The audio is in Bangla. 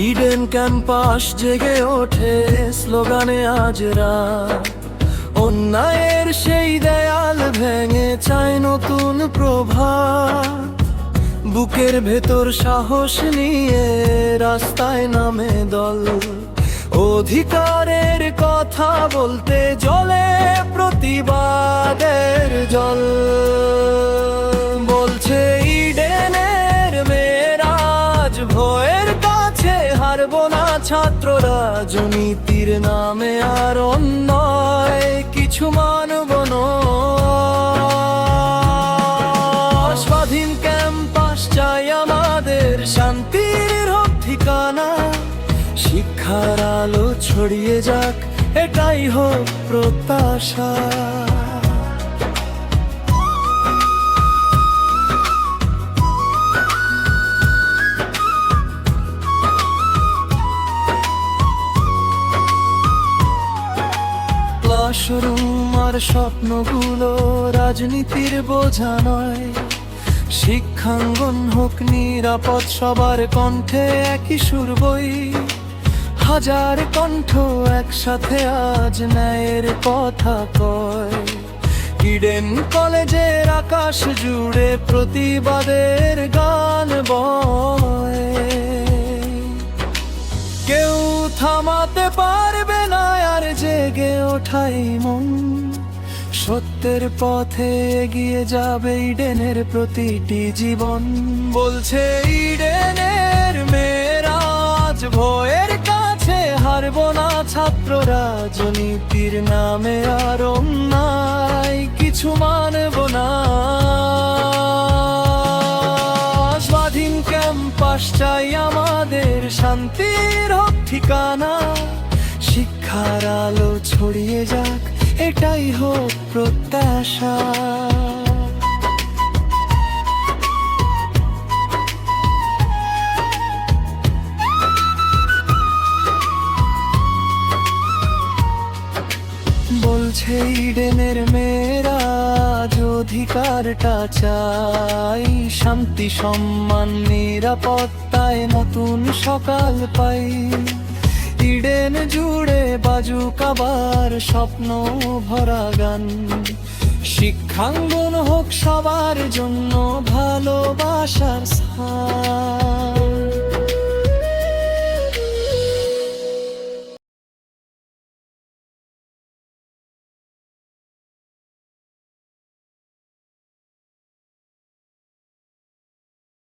ইডেন ক্যাম্পাস জেগে ওঠে স্লোগানে আজ রাত। অন্যায়ের সেই দেয়াল ভেঙে চায় নতুন প্রভাত। বুকের ভেতর সাহস নিয়ে রাস্তায় নামে দল। অধিকারের কথা বলতে জ্বলে প্রতিবাদের জল। বলছে ইডেনের মেয়েরা আজ ভয়ের কাছে হারব না। ছাত্র রাজনীতির নামে আর অন্যায় কিছু মানব না। স্বাধীন ক্যাম্পাস চাই আমাদের, শান্তির হোক ঠিকানা। শিক্ষার আলো ছড়িয়ে যাক, এটাই হোক প্রত্যাশা। ক্লাসরুম আর স্বপ্নগুলো রাজনীতির বোঝা নয়। শিক্ষাঙ্গন হোক নিরাপদ, সবার কণ্ঠে একই সুর বই। হাজার কণ্ঠ একসাথে আজ ন্যায়ের কথা কয়। ইডেন কলেজের আকাশ জুড়ে প্রতিবাদের গান বয়। কেউ থামাতে পারবে না আর জেগে ওঠাই মন। সত্যের পথে এগিয়ে যাবে ইডেনের প্রতিটি জীবন। বলছে ইডেনের মেয়েরা আজ ভয়ের কাছে হারব না। ছাত্র রাজনীতির নামে আর অন্যায় কিছু মানব না। স্বাধীন ক্যাম্পাস চাই আমাদের, শান্তির হোক ঠিকানা। শিক্ষার আলো ছড়িয়ে যাক, এটাই হোক প্রত্যাশা। বলছে ইডেনের মেয়েরা আজ অধিকারটা চাই। শান্তি, সম্মান, নিরাপত্তায় নতুন সকাল পাই। ইডেন জুড়ে বাজুক আবার স্বপ্ন ভরা গান। শিক্ষাঙ্গন হোক সবার জন্য ভালোবাসার স্থান।